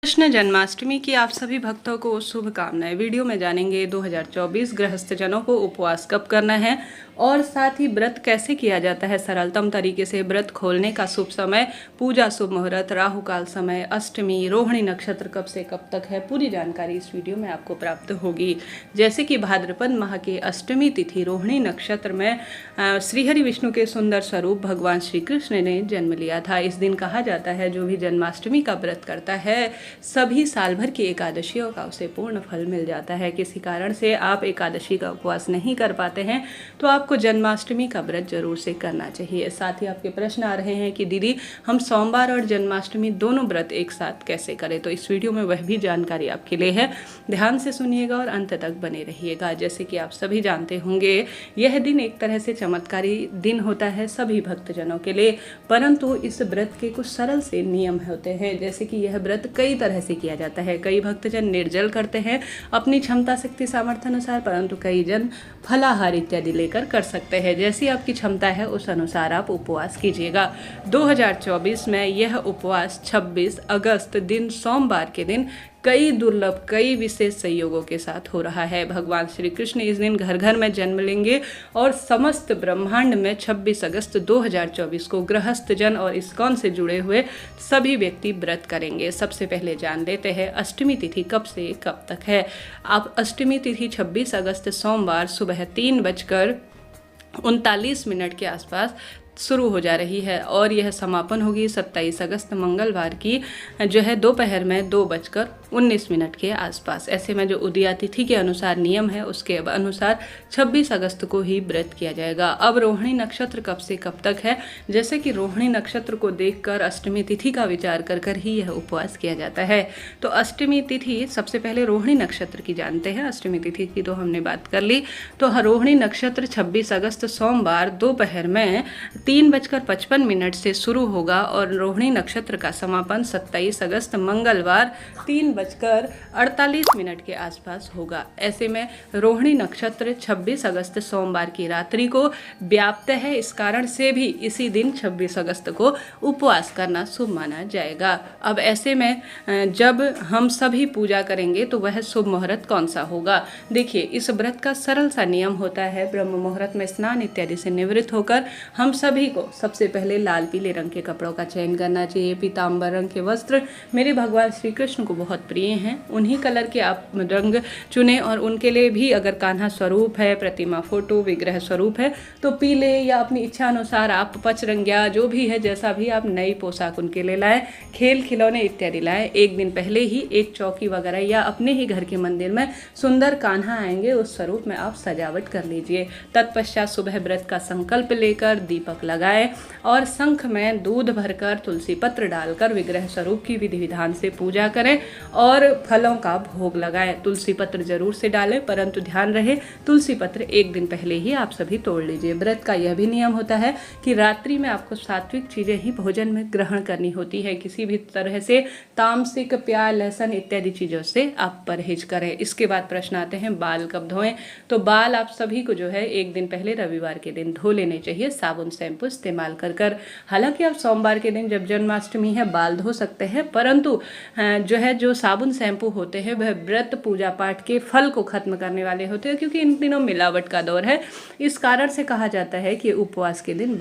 कृष्ण जन्माष्टमी की आप सभी भक्तों को शुभकामनाएं। वीडियो में जानेंगे 2024 गृहस्थ जनों को उपवास कब करना है और साथ ही व्रत कैसे किया जाता है सरलतम तरीके से। व्रत खोलने का शुभ समय, पूजा शुभ मुहूर्त, राहु काल समय, अष्टमी, रोहिणी नक्षत्र कब से कब तक है, पूरी जानकारी इस वीडियो में आपको प्राप्त होगी। जैसे कि भाद्रपद माह के अष्टमी तिथि रोहिणी नक्षत्र में श्रीहरि विष्णु के सुंदर स्वरूप भगवान श्री कृष्ण ने जन्म लिया था। इस दिन कहा जाता है जो भी जन्माष्टमी का व्रत करता है सभी साल भर की एकादशियों का उसे पूर्ण फल मिल जाता है। किसी कारण से आप एकादशी का उपवास नहीं कर पाते हैं तो आपको जन्माष्टमी का व्रत जरूर से करना चाहिए। साथ ही आपके प्रश्न आ रहे हैं कि दीदी हम सोमवार और जन्माष्टमी दोनों व्रत एक साथ कैसे करें, तो इस वीडियो में वह भी जानकारी आपके लिए है। ध्यान से सुनिएगा और अंत तक बने रहिएगा। जैसे कि आप सभी जानते होंगे यह दिन एक तरह से चमत्कारी दिन होता है सभी भक्तजनों के लिए, परंतु इस व्रत के कुछ सरल से नियम होते हैं। जैसे कि यह व्रत कई तरह से किया जाता है। कई भक्तजन निर्जल करते हैं अपनी क्षमता शक्ति सामर्थ्य अनुसार, परंतु कई जन फलाहार इत्यादि लेकर कर सकते हैं। जैसी आपकी क्षमता है उस अनुसार आप उपवास कीजिएगा। 2024 में यह उपवास 26 अगस्त दिन सोमवार के दिन कई दुर्लभ कई विशेष संयोगों के साथ हो रहा है। भगवान श्री कृष्ण इस दिन घर घर में जन्म लेंगे और समस्त ब्रह्मांड में 26 अगस्त 2024 को गृहस्थ जन और इस्कॉन से जुड़े हुए सभी व्यक्ति व्रत करेंगे। सबसे पहले जान लेते हैं अष्टमी तिथि कब से कब तक है। आप अष्टमी तिथि 26 अगस्त सोमवार सुबह 3:39 के आसपास शुरू हो जा रही है और यह समापन होगी 27 अगस्त मंगलवार की जो है दोपहर में 2:19 के आसपास। ऐसे में जो उदया तिथि के अनुसार नियम है उसके अनुसार 26 अगस्त को ही व्रत किया जाएगा। अब रोहिणी नक्षत्र कब से कब तक है, जैसे कि रोहिणी नक्षत्र को देखकर अष्टमी तिथि का विचार कर कर ही यह उपवास किया जाता है। तो अष्टमी तिथि सबसे पहले रोहिणी नक्षत्र की जानते हैं। अष्टमी तिथि की तो हमने बात कर ली। तो रोहिणी नक्षत्र 26 अगस्त सोमवार दोपहर में 3:55 से शुरू होगा और रोहिणी नक्षत्र का समापन 27 अगस्त मंगलवार 3:48 के आसपास होगा। ऐसे में रोहिणी नक्षत्र 26 अगस्त सोमवार की रात्रि को व्याप्त है। इस कारण से भी इसी दिन 26 अगस्त को उपवास करना शुभ माना जाएगा। अब ऐसे में जब हम सभी पूजा करेंगे तो वह शुभ मुहूर्त कौन सा होगा। देखिए इस व्रत का सरल सा नियम होता है। ब्रह्म मुहूर्त में स्नान इत्यादि से निवृत्त होकर हम सभी को सबसे पहले लाल पीले रंग के कपड़ों का चयन करना चाहिए। पीताम्बर रंग के वस्त्र मेरे भगवान श्री कृष्ण को बहुत प्रिय हैं, उन्हीं कलर के आप रंग चुने और उनके लिए भी अगर कान्हा स्वरूप है, प्रतिमा फोटो विग्रह स्वरूप है तो पीले या अपनी इच्छा अनुसार आप पचरंगिया जो भी है जैसा भी आप नई पोशाक उनके लिए लाएं, खेल खिलौने इत्यादि लाएं। एक दिन पहले ही एक चौकी वगैरह या अपने ही घर के मंदिर में सुंदर कान्हा आएंगे उस स्वरूप में आप सजावट कर लीजिए। तत्पश्चात सुबह व्रत का संकल्प लेकर दीपक लगाएं और शंख में दूध भरकर तुलसी पत्र डालकर विग्रह स्वरूप की विधि विधान से पूजा करें और फलों का भोग लगाएं। तुलसी पत्र जरूर से डालें, परंतु ध्यान रहे तुलसी पत्र एक दिन पहले ही आप सभी तोड़ लीजिए। व्रत का यह भी नियम होता है कि रात्रि में आपको सात्विक चीजें ही भोजन में ग्रहण करनी होती है। किसी भी तरह से तामसिक प्याज लहसुन इत्यादि चीजों से आप परहेज करें। इसके बाद प्रश्न आते हैं बाल कब धोएं। तो बाल आप सभी को जो है एक दिन पहले रविवार के दिन धो लेने चाहिए साबुन शैम्पू इस्तेमाल कर। हालांकि आप सोमवार के दिन जब जन्माष्टमी है बाल धो सकते हैं, परंतु जो साबुन शैम्पू होते हैं वह व्रत पूजा पाठ के फल को खत्म करने वाले होते हैं, क्योंकि इन दिनों मिलावट का दौर है। इस कारण से कहा जाता है कि उपवास के दिन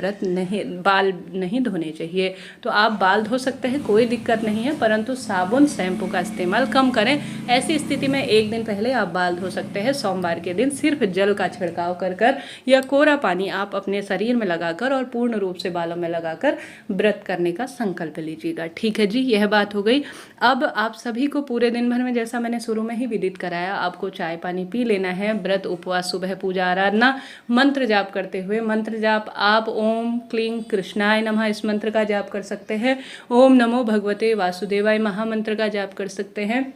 बाल नहीं धोने चाहिए। तो आप बाल धो सकते हैं, कोई दिक्कत नहीं है, परंतु साबुन शैम्पू का इस्तेमाल कम करें। ऐसी स्थिति में एक दिन पहले आप बाल धो सकते हैं। सोमवार के दिन सिर्फ जल का छिड़काव कर या कोरा पानी आप अपने शरीर में लगाकर और पूर्ण रूप से बालों में लगाकर व्रत करने का संकल्प लीजिएगा। ठीक है जी, यह बात हो गई। अब आप सभी को पूरे दिन भर में जैसा मैंने शुरू में ही विदित कराया आपको चाय पानी पी लेना है। व्रत उपवास सुबह पूजा आराधना मंत्र जाप करते हुए, मंत्र जाप आप ओम क्लीं कृष्णाय नमः इस मंत्र का जाप कर सकते हैं। ओम नमो भगवते वासुदेवाय महामंत्र का जाप कर सकते हैं,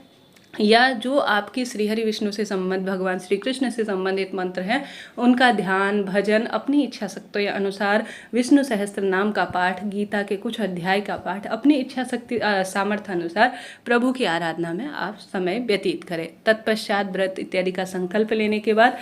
या जो आपकी श्रीहरि विष्णु से संबंध भगवान श्री कृष्ण से संबंधित मंत्र हैं उनका ध्यान भजन अपनी इच्छा शक्ति अनुसार विष्णु सहस्त्र नाम का पाठ, गीता के कुछ अध्याय का पाठ अपनी इच्छा शक्ति सामर्थ्य अनुसार प्रभु की आराधना में आप समय व्यतीत करें। तत्पश्चात व्रत इत्यादि का संकल्प लेने के बाद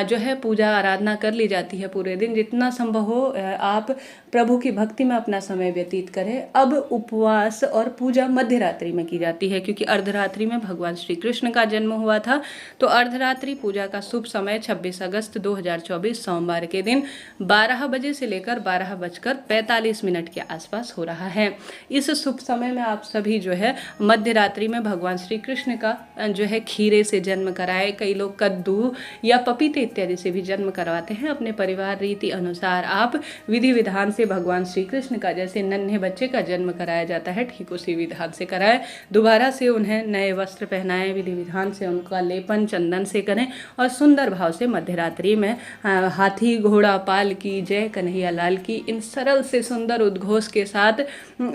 जो है पूजा आराधना कर ली जाती है। पूरे दिन जितना संभव हो आप प्रभु की भक्ति में अपना समय व्यतीत करें। अब उपवास और पूजा मध्य रात्रि में की जाती है, क्योंकि अर्धरात्रि में भगवान श्री कृष्ण का जन्म हुआ था। तो अर्धरात्रि पूजा का शुभ समय 26 अगस्त 2024 सोमवार के दिन 12 बजे से लेकर 12:45 के आसपास हो रहा है। इस शुभ समय में आप सभी जो है मध्य रात्रि में भगवान श्री कृष्ण का जो है खीरे से जन्म कराए, कई लोग कद्दू या पपीते इत्यादि से भी जन्म करवाते हैं। अपने परिवार रीति अनुसार आप विधि विधान से भगवान श्री कृष्ण का जैसे नन्हे बच्चे का जन्म कराया जाता है, ठीक उसी विधान से कराएं। दोबारा से उन्हें नए वस्त्र पहनाएं, विधि विधान से उनका लेपन चंदन से करें और सुंदर भाव से मध्य रात्रि में हाथी घोड़ा पाल की जय कन्हैया लाल की इन सरल से सुंदर उद्घोष के साथ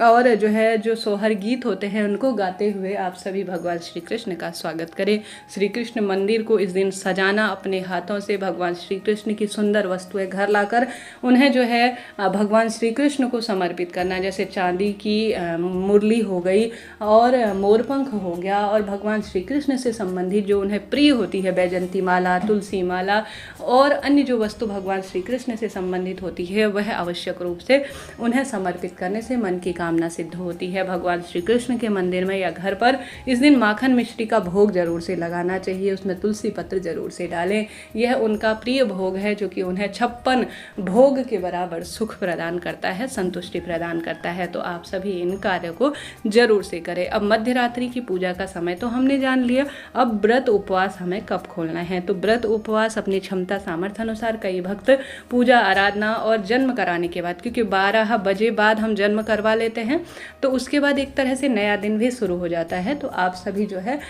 और जो सोहर गीत होते हैं उनको गाते हुए आप सभी भगवान श्री कृष्ण का स्वागत करें। श्री कृष्ण मंदिर को इस दिन सजाना, अपने हाथों से भगवान श्री कृष्ण की सुंदर वस्तुएं घर लाकर उन्हें जो है भगवान श्री कृष्ण को समर्पित करना, जैसे चांदी की मुरली हो गई और मोरपंख हो गया, और भगवान श्री कृष्ण से संबंधित जो उन्हें प्रिय होती है बैजंती माला, तुलसी माला और अन्य जो वस्तु भगवान श्री कृष्ण से संबंधित होती है वह आवश्यक रूप से उन्हें समर्पित करने से मन की कामना सिद्ध होती है। भगवान श्री कृष्ण के मंदिर में या घर पर इस दिन माखन मिश्री का भोग जरूर से लगाना चाहिए, उसमें तुलसी पत्र जरूर से डालें। यह उनका प्रिय भोग है जो कि उन्हें 56 भोग के बराबर सुख प्रदान करता है, संतुष्टि प्रदान करता है। तो आप सभी इन कार्यों को जरूर से करें। अब मध्य रात्रि की पूजा का समय तो हमने जान लिया, अब व्रत उपवास हमें कब खोलना है। तो व्रत उपवास अपनी क्षमता सामर्थ्य अनुसार कई भक्त पूजा आराधना और जन्म कराने के बाद, क्योंकि 12 बजे बाद हम जन्म करवा लेते हैं तो उसके बाद एक तरह से नया दिन भी शुरू हो जाता है। तो आप सभी जो है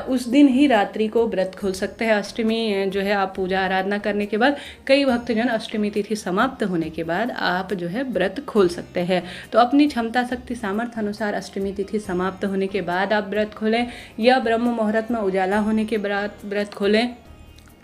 उस दिन ही रात्रि को व्रत खोल सकते हैं। अष्टमी जो है आप पूजा आराधना करने के बाद, कई भक्तजन अष्टमी तिथि समाप्त होने के बाद आप जो है व्रत खोल सकते हैं। तो अपनी क्षमता शक्ति सामर्थ्य अनुसार अष्टमी तिथि समाप्त होने के बाद आप व्रत खोलें, या ब्रह्म मुहूर्त में उजाला होने के बाद व्रत खोलें,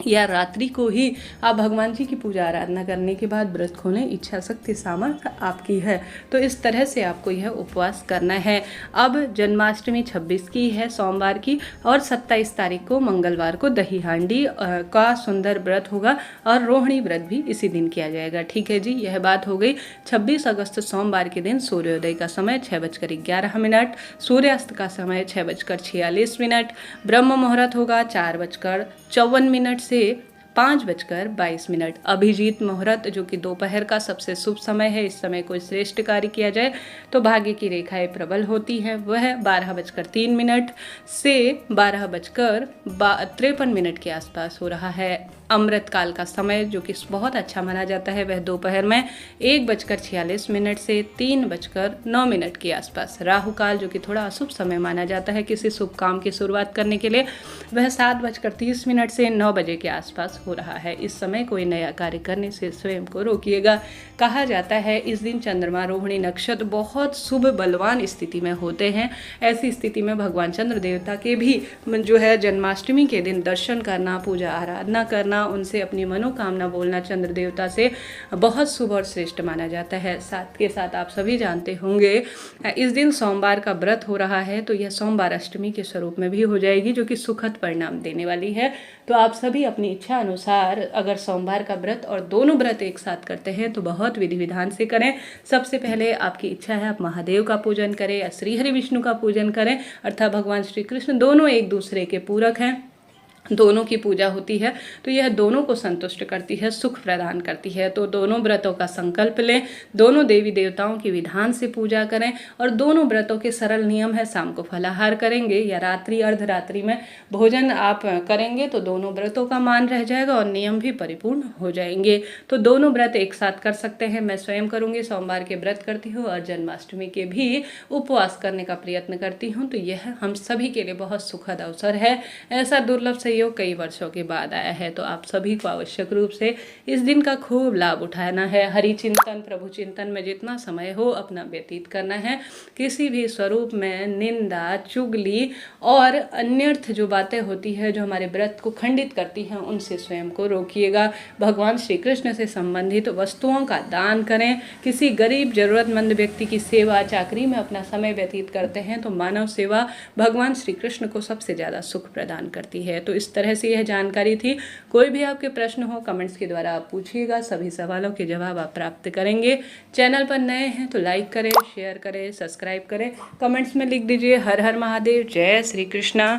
या रात्रि को ही आप भगवान जी की पूजा आराधना करने के बाद व्रत खोलें। इच्छा शक्ति सामर्थ्य आपकी है। तो इस तरह से आपको यह उपवास करना है। अब जन्माष्टमी 26 की है सोमवार की, और 27 तारीख को मंगलवार को दही हांडी का सुंदर व्रत होगा और रोहिणी व्रत भी इसी दिन किया जाएगा। ठीक है जी, यह बात हो गई। 26 अगस्त सोमवार के दिन सूर्योदय का समय 6:11, सूर्यास्त का समय 6:46, ब्रह्म मुहूर्त होगा 4:54 से 5:22। अभिजीत मुहूर्त जो कि दोपहर का सबसे शुभ समय है, इस समय कोई श्रेष्ठ कार्य किया जाए तो भाग्य की रेखाएं प्रबल होती है, वह 12:03 से 12:53 के आसपास हो रहा है। अमृत काल का समय जो कि बहुत अच्छा माना जाता है वह दोपहर में 1:46 से 3:09 के आसपास। राहु काल जो कि थोड़ा अशुभ समय माना जाता है किसी शुभ काम की शुरुआत करने के लिए, वह 7:30 से 9 बजे के आसपास हो रहा है। इस समय कोई नया कार्य करने से स्वयं को रोकिएगा। कहा जाता है इस दिन चंद्रमा रोहिणी नक्षत्र बहुत शुभ बलवान स्थिति में होते हैं। ऐसी स्थिति में भगवान चंद्र देवता के भी जो है जन्माष्टमी के दिन दर्शन करना, पूजा आराधना करना, उनसे अपनी मनोकामना बोलना चंद्र देवता से बहुत शुभ और श्रेष्ठ माना जाता है। साथ के साथ आप सभी जानते होंगे इस दिन सोमवार का व्रत हो रहा है, तो यह सोमवार अष्टमी के स्वरूप में भी हो जाएगी जो कि सुखद परिणाम देने वाली है। तो आप सभी अपनी इच्छा अनुसार अगर सोमवार का व्रत और दोनों व्रत एक साथ करते हैं तो बहुत विधि विधान से करें। सबसे पहले आपकी इच्छा है आप महादेव का पूजन करें या श्री हरि विष्णु का पूजन करें, अर्थात भगवान श्री कृष्ण दोनों एक दूसरे के पूरक हैं, दोनों की पूजा होती है तो यह दोनों को संतुष्ट करती है, सुख प्रदान करती है। तो दोनों व्रतों का संकल्प लें, दोनों देवी देवताओं की विधान से पूजा करें, और दोनों व्रतों के सरल नियम है शाम को फलाहार करेंगे या रात्रि अर्धरात्रि में भोजन आप करेंगे तो दोनों व्रतों का मान रह जाएगा और नियम भी परिपूर्ण हो जाएंगे। तो दोनों व्रत एक साथ कर सकते हैं। मैं स्वयं करूँगी, सोमवार के व्रत करती हूँ और जन्माष्टमी के भी उपवास करने का प्रयत्न करती हूँ। तो यह हम सभी के लिए बहुत सुखद अवसर है। ऐसा दुर्लभ सहयोग कई वर्षों के बाद आया है, तो आप सभी को आवश्यक रूप से इस दिन का खूब लाभ उठाना है। हरि चिंतन प्रभु चिंतन में जितना समय हो अपना व्यतीत करना है। किसी भी स्वरूप में निंदा, चुगली और अन्यर्थ जो बातें होती है जो हमारे व्रत को खंडित करती हैं उनसे स्वयं को रोकिएगा। भगवान श्री कृष्ण से संबंधित वस्तुओं का दान करें। किसी गरीब जरूरतमंद व्यक्ति की सेवा चाकरी में अपना समय व्यतीत करते हैं तो मानव सेवा भगवान श्री कृष्ण को सबसे ज़्यादा सुख प्रदान करती है। तो इस तरह से यह जानकारी थी। कोई भी आपके प्रश्न हो कमेंट्स के द्वारा आप पूछिएगा, सभी सवालों के जवाब आप प्राप्त करेंगे। चैनल पर नए हैं तो लाइक करें, शेयर करें, सब्सक्राइब करें, कमेंट्स में लिख दीजिए हर हर महादेव, जय श्री कृष्णा।